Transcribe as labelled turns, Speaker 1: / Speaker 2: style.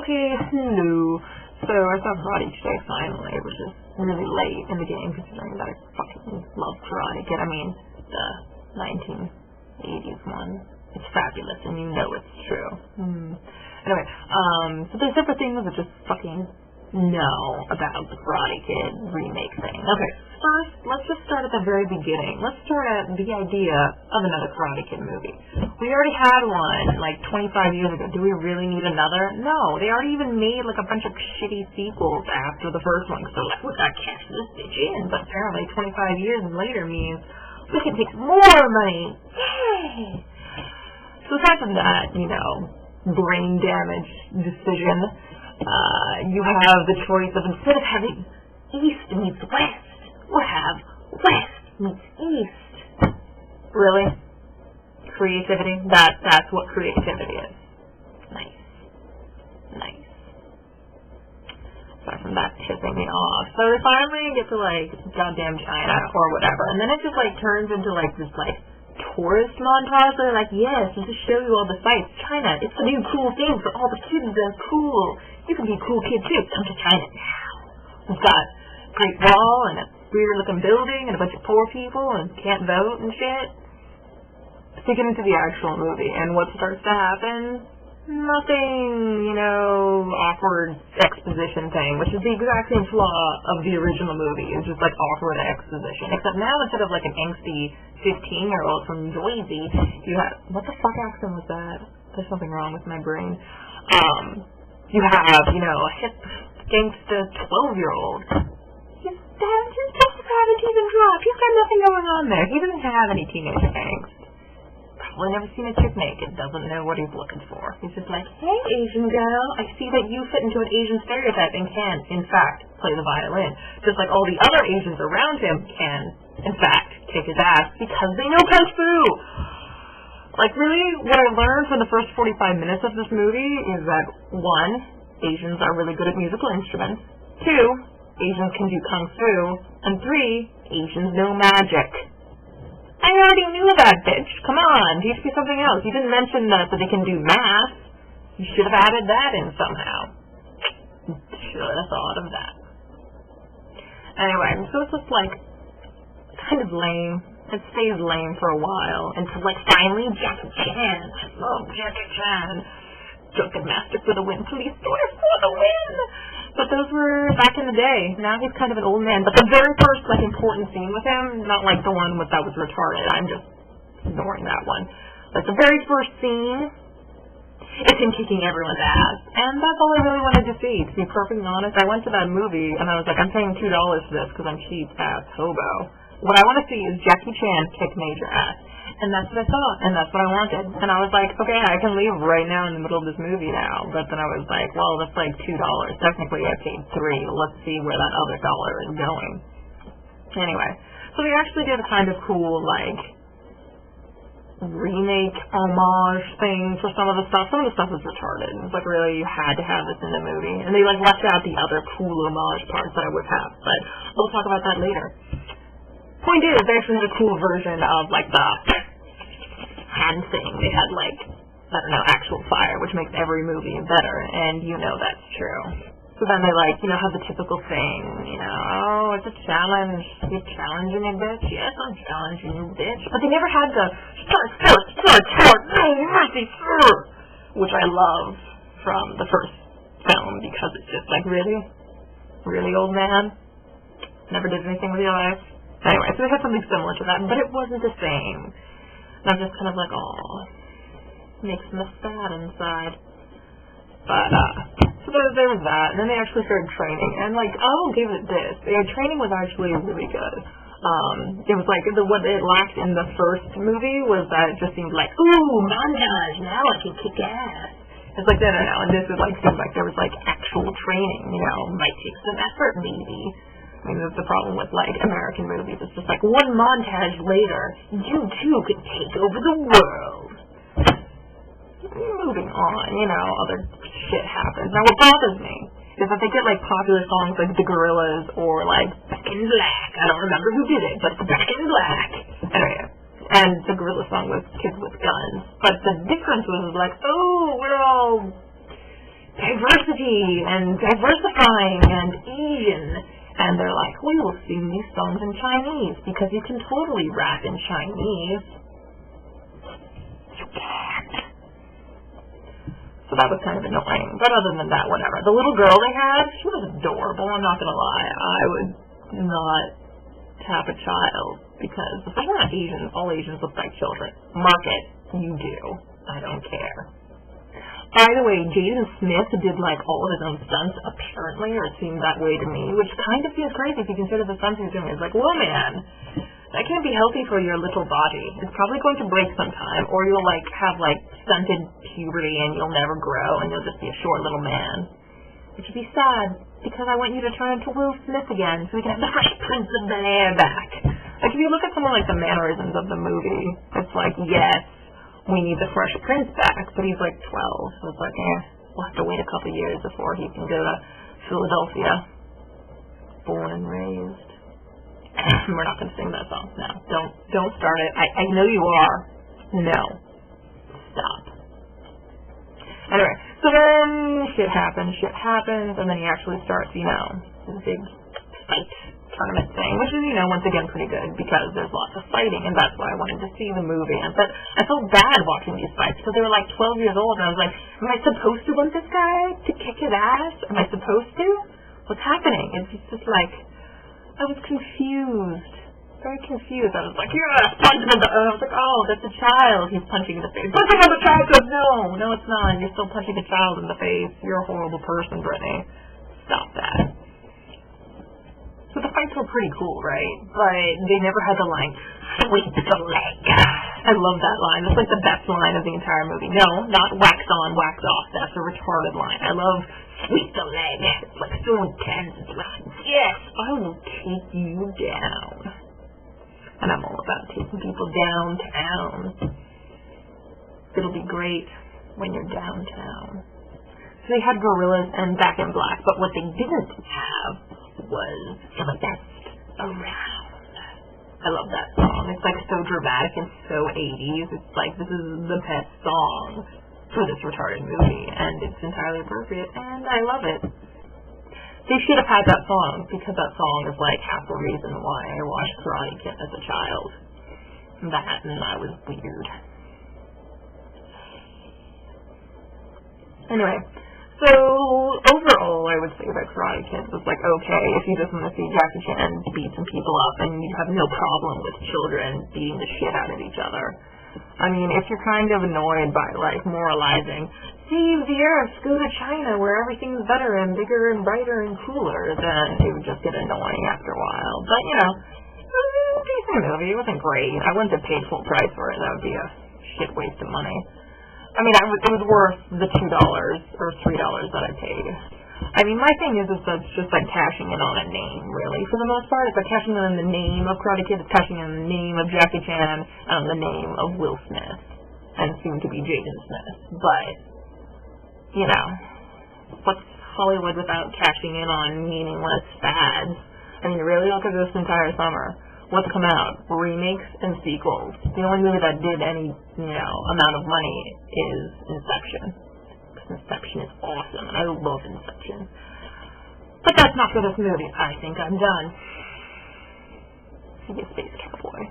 Speaker 1: okay, hello. So I saw Karate today finally, which is really late in the game considering that I fucking love Karate Kid. I mean, the 1980s one. It's fabulous and you know it's true. Anyway, so there's different things that just fucking know about the Karate Kid remake thing. Okay, first, let's just start at the very beginning. Let's start at the idea of another Karate Kid movie. We already had one, like, 25 years ago. Do we really need another? No, they already even made, like, a bunch of shitty sequels after the first one. So, like, we gotta cash this bitch in. But apparently 25 years later means we can take more money. Yay! So aside from that, you know, brain damage decision, you have the choice of, instead of having East meets West, we'll have West meets East. Really? Creativity? That's what creativity is. Nice. Aside from that pissing me off. So they finally get to, like, goddamn China or whatever, and then it just, like, turns into, like, this, like, tourist montage. They're like, yes, we'll just show you all the sights. China, it's the new cool thing for all the kids that are cool. You can be a cool kid too. Come to China now. We've got a Great Wall and a weird looking building and a bunch of poor people and can't vote and shit. So you get into the actual movie and what starts to happen? Nothing, you know, awkward exposition thing, which is the exact same flaw of the original movie. It's just like awkward exposition. Except now instead of like an angsty 15-year-old from Jersey, you have, what the fuck accent was that? There's something wrong with my brain. You have, you know, a hip gangsta 12-year-old. His justice haven't even dropped. He's got nothing going on there. He doesn't have any teenage angst. Probably never seen a chick naked. Doesn't know what he's looking for. He's just like, hey, Asian girl, I see that you fit into an Asian stereotype and can, in fact, play the violin. Just like all the other Asians around him can, in fact, kick his ass because they know Kung Fu. Like, really, what I learned from the first 45 minutes of this movie is that, 1, Asians are really good at musical instruments. 2, Asians can do Kung Fu. And 3, Asians know magic. I already knew that, bitch. Come on, teach me something else. You didn't mention that they can do math. You should have added that in somehow. Should have thought of that. Anyway, so it's just, like, kind of lame. It stays lame for a while until, like, finally Jackie Chan. I love Jackie Chan. Drunken Master for the win. Police Story for the win. But those were back in the day. Now he's kind of an old man. But the very first, like, important scene with him, not like the one that was retarded. I'm just ignoring that one. Like, the very first scene, it's him kicking everyone's ass. And that's all I really wanted to see. To be perfectly honest, I went to that movie and I was like, I'm paying $2 for this because I'm cheap ass hobo. What I want to see is Jackie Chan kick major ass. And that's what I saw, and that's what I wanted. And I was like, okay, I can leave right now in the middle of this movie now. But then I was like, well, that's like $2. Technically, I paid $3. Let's see where that other dollar is going. Anyway, so they actually did a kind of cool, like, remake, homage thing for some of the stuff. Some of the stuff was retarded. It was like, really, you had to have this in the movie. And they, like, left out the other cool homage parts that I would have. But we'll talk about that later. Point is, they actually had a cool version of, like, the hand thing. They had, like, I don't know, actual fire, which makes every movie better, and you know that's true. So then they, like, you know, have the typical thing, you know, oh, it's a challenge. You're challenging me, bitch? Yes, I'm challenging you, bitch. But they never had the start, no mercy, which I love from the first film, because it's just like, really old man? Never did anything with your life? Anyway, so they had something similar to that, but it wasn't the same. And I'm just kind of like, aw, makes me sad inside. But, so there was that, and then they actually started training, and like, I'll give it this, their training was actually really good. It was like, what it lacked in the first movie was that it just seemed like, ooh, montage, now I can kick ass. It's like, no, and this was like, seemed like there was like actual training, you know, might take some effort maybe. I mean, that's the problem with, like, American movies. It's just like, one montage later, you too could take over the world. Moving on, you know, other shit happens. Now, what bothers me is that they get, like, popular songs like The Gorillaz or, like, Back in Black. I don't remember who did it, but it's Back in Black. Anyway, and the Gorillaz song was Kids with Guns. But the difference was, like, oh, we're all diversity and diversifying and Asian. And they're like, we will sing these songs in Chinese because you can totally rap in Chinese. You can't. So that was kind of annoying. But other than that, whatever. The little girl they had, she was adorable. I'm not going to lie. I would not have a child because if we're not Asians, all Asians look like children. Mark it. You do. I don't care. By the way, Jaden Smith did like all of his own stunts, apparently, or it seemed that way to me, which kind of seems crazy if you consider the stunts he's doing. It's like, well, man, that can't be healthy for your little body. It's probably going to break sometime, or you'll like have like stunted puberty and you'll never grow and you'll just be a short little man. Which would be sad because I want you to turn into Will Smith again so we can have the Fresh Prince of Bel-Air back. Like if you look at someone like the mannerisms of the movie, it's like, yes, we need the Fresh Prince back, but he's like 12, so it's like, we'll have to wait a couple years before he can go to Philadelphia. Born and raised. We're not going to sing that song. No, don't start it. I know you are. No. Stop. Anyway, so then shit happens, and then he actually starts, this big fight tournament thing, which is, once again pretty good because there's lots of fighting, and that's why I wanted to see the movie. But I felt bad watching these fights because they were like 12 years old, and I was like, am I supposed to want this guy to kick his ass? Am I supposed to? What's happening? It's just like, I was confused. Very confused. I was like, yeah, punch him in the, I was like, oh, that's a child. He's punching in the face. Punching in the child goes, no, it's not. You're still punching a child in the face. You're a horrible person, Brittany. Stop that. So the fights were pretty cool, right? But they never had the line, sweep the leg. I love that line. It's like the best line of the entire movie. No, not wax on, wax off. That's a retarded line. I love sweep the leg. It's like so intense. It's like, yes, I will take you down. And I'm all about taking people downtown. It'll be great when you're downtown. So they had gorillas and Back in Black, but what they didn't have was the best around. I love that song. It's like so dramatic and so 80s. It's like this is the best song for this retarded movie, and it's entirely appropriate, and I love it. They should have had that song because that song is like half the reason why I watched Karate Kid as a child. That and I was weird. Anyway. So, overall, I would say that Karate Kid was like, okay, if you just want to see Jackie Chan beat some people up and you have no problem with children beating the shit out of each other. I mean, if you're kind of annoyed by, like, moralizing, save the earth, go to China where everything's better and bigger and brighter and cooler, then it would just get annoying after a while. But, it was a decent movie. It wasn't great. I wouldn't have paid full price for it. That would be a shit waste of money. I mean, it was worth the $2 or $3 that I paid. I mean, my thing is that's just like cashing in on a name, really. For the most part, it's like cashing in on the name of Karate Kid, it's cashing in on the name of Jackie Chan, and on the name of Will Smith, and soon to be Jaden Smith. But, what's Hollywood without cashing in on meaningless fads? I mean, really, look at this entire summer. What's come out? Remakes and sequels. The only movie that did any, amount of money is Inception. Because Inception is awesome, and I love Inception. But that's not for this movie. I think I'm done. See you, Space Cowboy.